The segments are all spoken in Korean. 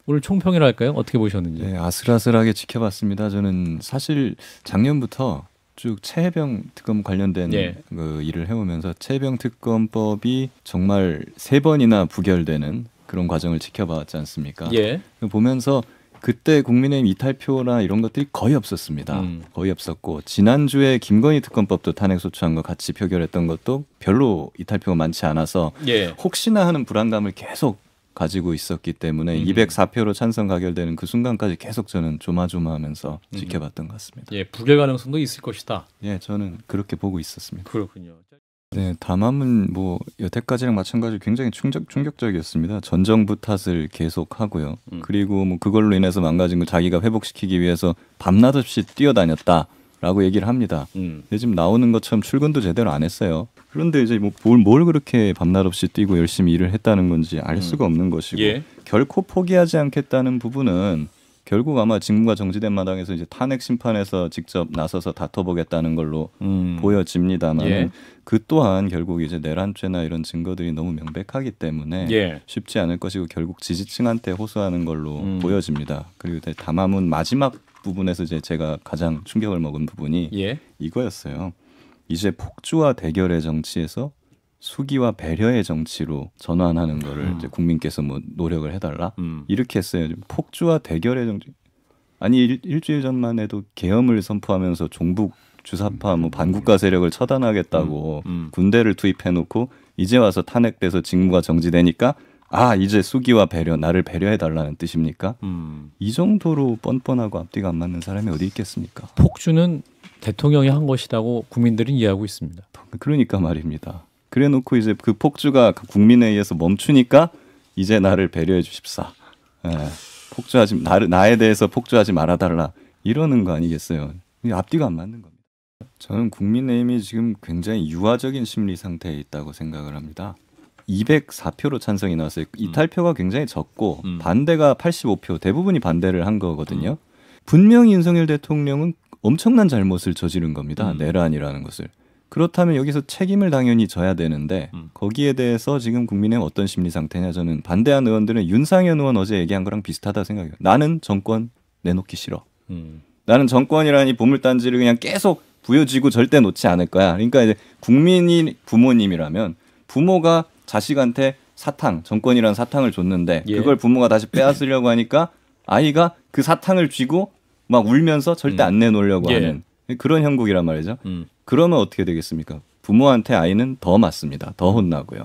오늘 총평이랄까요? 어떻게 보셨는지. 네, 아슬아슬하게 지켜봤습니다. 저는 사실 작년부터 쭉 최혜병 특검 관련된 예. 그 일을 해오면서 최혜병 특검법이 정말 3번이나 부결되는 그런 과정을 지켜봤지 않습니까? 예. 보면서 그때 국민의힘 이탈표나 이런 것들이 거의 없었습니다. 거의 없었고 지난주에 김건희 특검법도 탄핵소추한 거 같이 표결했던 것도 별로 이탈표가 많지 않아서 예. 혹시나 하는 불안감을 계속 가지고 있었기 때문에 204표로 찬성 가결되는 그 순간까지 계속 저는 조마조마하면서 지켜봤던 것 같습니다. 예, 부결 가능성도 있을 것이다. 예, 저는 그렇게 보고 있었습니다. 그렇군요. 네, 담화문 뭐 여태까지랑 마찬가지로 굉장히 충격적이었습니다. 전 정부 탓을 계속 하고요. 그리고 뭐 그걸로 인해서 망가진 거 자기가 회복시키기 위해서 밤낮 없이 뛰어다녔다라고 얘기를 합니다. 근데 지금 나오는 것처럼 출근도 제대로 안 했어요. 그런데 이제 뭐 뭘 그렇게 밤낮 없이 뛰고 열심히 일을 했다는 건지 알 수가 없는 것이고 예. 결코 포기하지 않겠다는 부분은 결국 아마 직무가 정지된 마당에서 이제 탄핵 심판에서 직접 나서서 다퉈보겠다는 걸로 보여집니다만 예. 그 또한 결국 이제 내란죄나 이런 증거들이 너무 명백하기 때문에 예. 쉽지 않을 것이고 결국 지지층한테 호소하는 걸로 보여집니다. 그리고 담화문 마지막 부분에서 이제 제가 가장 충격을 먹은 부분이 예. 이거였어요. 이제 폭주와 대결의 정치에서 수기와 배려의 정치로 전환하는 거를 이제 국민께서 뭐 노력을 해달라 이렇게 했어요. 폭주와 대결의 정치. 아니 일주일 전만 해도 계엄을 선포하면서 종북 주사파 뭐 반국가 세력을 처단하겠다고 군대를 투입해놓고 이제 와서 탄핵돼서 직무가 정지되니까 아 이제 수기와 배려 나를 배려해달라는 뜻입니까? 이 정도로 뻔뻔하고 앞뒤가 안 맞는 사람이 어디 있겠습니까? 폭주는 대통령이 한 것이라고 국민들은 이해하고 있습니다. 그러니까 말입니다. 그래놓고 이제 그 폭주가 국민에 의해서 멈추니까 이제 나를 배려해 주십사. 예, 폭주하지 나에 대해서 폭주하지 말아달라 이러는 거 아니겠어요? 앞뒤가 안 맞는 겁니다. 저는 국민의힘이 지금 굉장히 유화적인 심리 상태에 있다고 생각을 합니다. 204표로 찬성이 나왔어요. 이탈표가 굉장히 적고 반대가 85표, 대부분이 반대를 한 거거든요. 분명히 윤석열 대통령은 엄청난 잘못을 저지른 겁니다. 내란이라는 것을. 그렇다면 여기서 책임을 당연히 져야 되는데 거기에 대해서 지금 국민의힘 어떤 심리 상태냐 저는 반대한 의원들은 윤상현 의원 어제 얘기한 거랑 비슷하다 생각해요. 나는 정권 내놓기 싫어. 나는 정권이라니 보물단지를 그냥 계속 부여쥐고 절대 놓지 않을 거야. 그러니까 이제 국민이 부모님이라면 부모가 자식한테 사탕, 정권이라는 사탕을 줬는데 예. 그걸 부모가 다시 빼앗으려고 하니까 아이가 그 사탕을 쥐고 막 울면서 절대 안 내놓으려고 예. 하는 그런 형국이란 말이죠. 그러면 어떻게 되겠습니까? 부모한테 아이는 더 맞습니다. 더 혼나고요.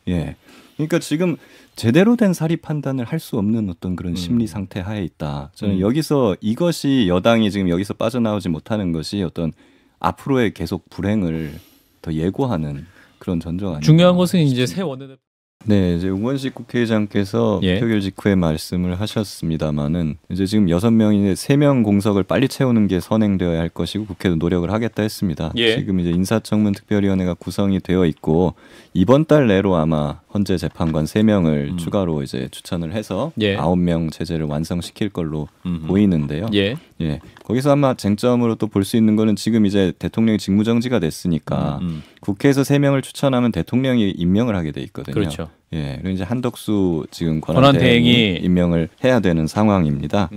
예. 그러니까 지금 제대로 된 사리 판단을 할 수 없는 어떤 그런 심리 상태 하에 있다. 저는 여기서 이것이 여당이 지금 여기서 빠져나오지 못하는 것이 어떤 앞으로의 계속 불행을 더 예고하는 그런 전정 아닙니까? 중요한 것은 이제 새 원내대표. 네, 이제 우원식 국회의장께서 예. 표결 직후에 말씀을 하셨습니다마는 이제 지금 6명인데 3명 공석을 빨리 채우는 게 선행되어야 할 것이고 국회도 노력을 하겠다 했습니다. 예. 지금 이제 인사청문 특별위원회가 구성이 되어 있고 이번 달 내로 아마 헌재 재판관 3명을 추가로 이제 추천을 해서 예. 9명 체제를 완성시킬 걸로 보이는데요. 예. 예, 거기서 아마 쟁점으로 또 볼 수 있는 거는 지금 이제 대통령이 직무정지가 됐으니까 국회에서 3명을 추천하면 대통령이 임명을 하게 돼 있거든요. 그렇죠. 예, 그리고 이제 한덕수 지금 권한대행이 권한대행이 임명을 해야 되는 상황입니다.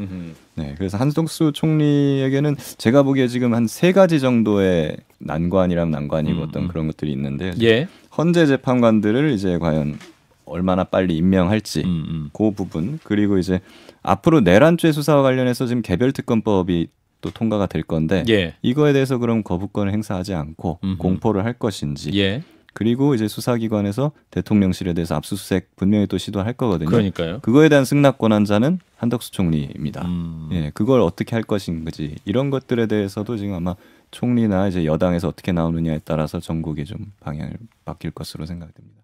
네, 그래서 한덕수 총리에게는 제가 보기에 지금 한 3가지 정도의 난관이라면 난관이고 어떤 그런 것들이 있는데 예. 헌재 재판관들을 이제 과연 얼마나 빨리 임명할지 그 부분 그리고 이제 앞으로 내란죄 수사와 관련해서 지금 개별특검법이 또 통과가 될 건데 예. 이거에 대해서 그럼 거부권을 행사하지 않고 공포를 할 것인지 예. 그리고 이제 수사기관에서 대통령실에 대해서 압수수색 분명히 또 시도할 거거든요. 그러니까요. 그거에 대한 승낙 권한자는 한덕수 총리입니다. 예, 그걸 어떻게 할 것인지 이런 것들에 대해서도 지금 아마 총리나 이제 여당에서 어떻게 나오느냐에 따라서 전국이 좀 방향을 바뀔 것으로 생각됩니다.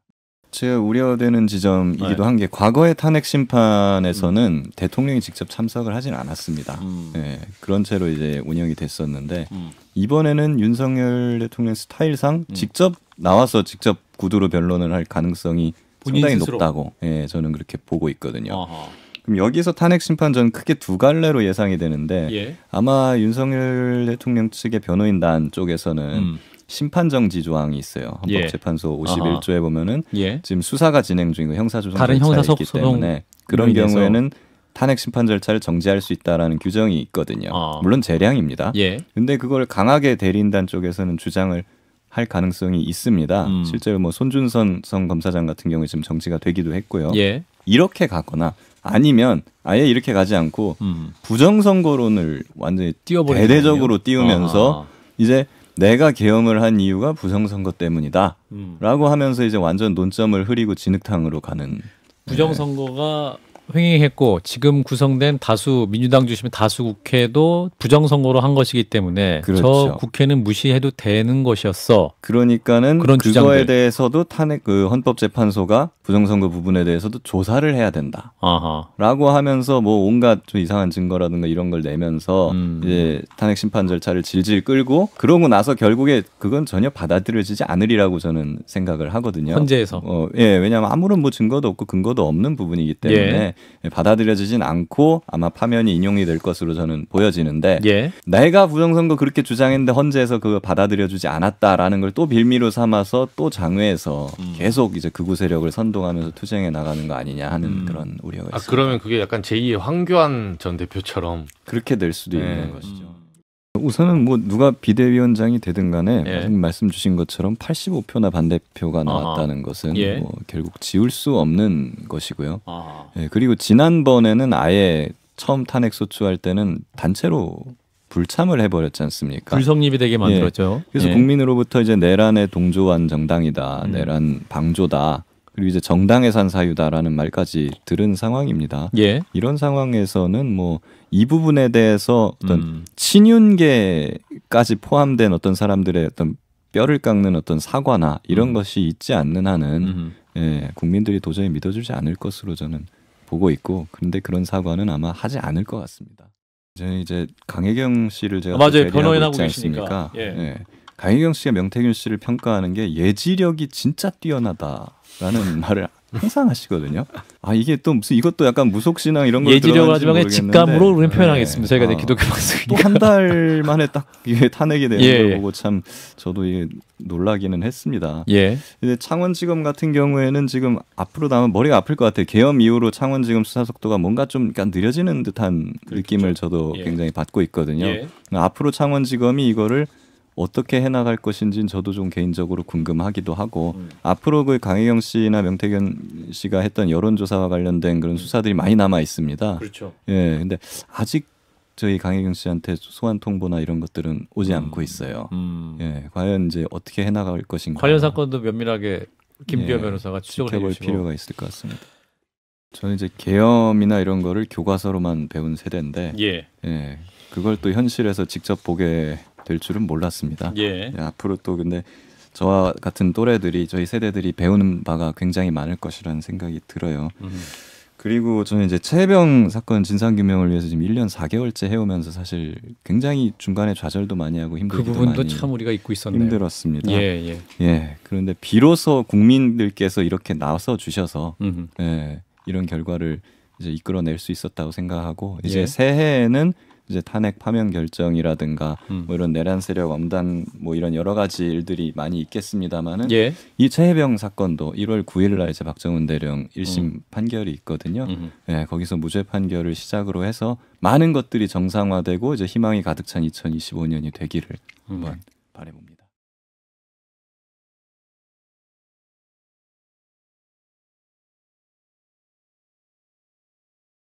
제가 우려되는 지점이기도 한 게 과거의 탄핵 심판에서는 대통령이 직접 참석을 하진 않았습니다. 예, 그런 채로 이제 운영이 됐었는데 이번에는 윤석열 대통령 스타일상 직접 나와서 직접 구두로 변론을 할 가능성이 상당히 스스로. 높다고 예, 저는 그렇게 보고 있거든요. 어허. 그럼 여기서 탄핵 심판 전 크게 2갈래로 예상이 되는데 예. 아마 윤석열 대통령 측의 변호인단 쪽에서는 심판정지 조항이 있어요. 헌법재판소 51조에 보면은 예. 지금 수사가 진행 중이고 형사소송 다른 절차에 형사소송 있기 때문에 그런 인해서. 경우에는 탄핵 심판 절차를 정지할 수 있다라는 규정이 있거든요. 물론 재량입니다. 예. 근데 그걸 강하게 대리인단 쪽에서는 주장을 할 가능성이 있습니다. 실제로 뭐 손준선 검사장 같은 경우에 지금 정지가 되기도 했고요. 예. 이렇게 가거나 아니면 아예 이렇게 가지 않고 부정선거론을 완전히 띄워버리는 대대적으로 거군요. 띄우면서 이제 내가 계엄을 한 이유가 부정선거 때문이다 라고 하면서 이제 완전 논점을 흐리고 진흙탕으로 가는. 부정선거가 횡행했고 지금 구성된 다수 민주당 중심의 다수 국회도 부정선거로 한 것이기 때문에 그렇죠. 저 국회는 무시해도 되는 것이었어. 그러니까는 그런 그거에 주장들. 대해서도 탄핵 그 헌법재판소가 부정선거 부분에 대해서도 조사를 해야 된다. 아하. 라고 하면서 뭐 온갖 좀 이상한 증거라든가 이런 걸 내면서 이제 탄핵 심판 절차를 질질 끌고 그러고 나서 결국에 그건 전혀 받아들여지지 않으리라고 저는 생각을 하거든요. 헌재에서. 예, 왜냐하면 아무런 뭐 증거도 없고 근거도 없는 부분이기 때문에 받아들여지진 않고 아마 파면이 인용이 될 것으로 저는 보여지는데 예. 내가 부정선거 그렇게 주장했는데 헌재에서 그거 받아들여주지 않았다라는 걸 또 빌미로 삼아서 또 장외에서 계속 이제 극우 세력을 선동하면서 투쟁해 나가는 거 아니냐 하는 그런 우려가 있습니다. 그러면 그게 약간 제2의 황교안 전 대표처럼 그렇게 될 수도 있는 것이죠. 우선은 뭐 누가 비대위원장이 되든 간에 말씀 주신 것처럼 85표나 반대표가 나왔다는 것은 뭐 결국 지울 수 없는 것이고요. 예, 그리고 지난번에는 아예 처음 탄핵 소추할 때는 단체로 불참을 해버렸지 않습니까? 불성립이 되게 만들었죠. 그래서 국민으로부터 이제 내란의 동조한 정당이다, 내란 방조다, 그리고 이제 정당해산 사유다라는 말까지 들은 상황입니다. 이런 상황에서는 뭐 이 부분에 대해서 어떤 친윤계까지 포함된 어떤 사람들의 어떤 뼈를 깎는 어떤 사과나 이런 것이 있지 않는 한은 국민들이 도저히 믿어주지 않을 것으로 저는 보고 있고, 그런데 그런 사과는 아마 하지 않을 것 같습니다. 저는 이제 강혜경 씨를 제가 맞아요. 변호인 하고 있지 계시니까. 않습니까? 강혜경 씨가 명태균 씨를 평가하는 게 예지력이 진짜 뛰어나다라는 말을 항상 하시거든요. 아 이게 또 무슨 이것도 약간 무속신앙 이런 걸 예지력을 하지만 모르겠는데 직감으로 우리는 표현하겠습니다. 저희가 이제 기독교 또 방송이니까. 한 달 만에 딱 이게 탄핵이 되는 걸 보고 참 저도 이게 놀라기는 했습니다. 근데 창원지검 같은 경우에는 지금 앞으로 나면 머리가 아플 것 같아요. 계엄 이후로 창원지검 수사 속도가 뭔가 좀 약간 느려지는 듯한 느낌을 저도 굉장히 받고 있거든요. 앞으로 창원지검이 이거를 어떻게 해나갈 것인지는 저도 좀 개인적으로 궁금하기도 하고 앞으로 그 강혜경 씨나 명태균 씨가 했던 여론조사와 관련된 그런 수사들이 많이 남아 있습니다. 그렇죠. 예, 근데 아직 저희 강혜경 씨한테 소환 통보나 이런 것들은 오지 않고 있어요. 예, 과연 이제 어떻게 해나갈 것인가. 관련 사건도 면밀하게 김기현 변호사가 추적을 지켜볼 해주시고. 필요가 있을 것 같습니다. 저는 이제 계엄이나 이런 거를 교과서로만 배운 세대인데, 그걸 또 현실에서 직접 보게 될 줄은 몰랐습니다. 앞으로 또 근데 저와 같은 또래들이 저희 세대들이 배우는 바가 굉장히 많을 것이라는 생각이 들어요. 그리고 저는 이제 최혜병 사건 진상규명을 위해서 지금 1년 4개월째 해오면서 사실 굉장히 중간에 좌절도 많이 하고 힘들기도 그 부분도 많이 참 우리가 잊고 있었네요. 힘들었습니다. 그런데 비로소 국민들께서 이렇게 나서 주셔서 이런 결과를 이제 이끌어낼 수 있었다고 생각하고 이제 새해에는 이제 탄핵 파면 결정이라든가 뭐 이런 내란 세력 엄단 뭐 이런 여러 가지 일들이 많이 있겠습니다만은 이 최혜병 사건도 1월 9일 날 이제 박정훈 대령 1심 판결이 있거든요. 거기서 무죄 판결을 시작으로 해서 많은 것들이 정상화되고 이제 희망이 가득 찬 2025년이 되기를 한번 바라봅니다.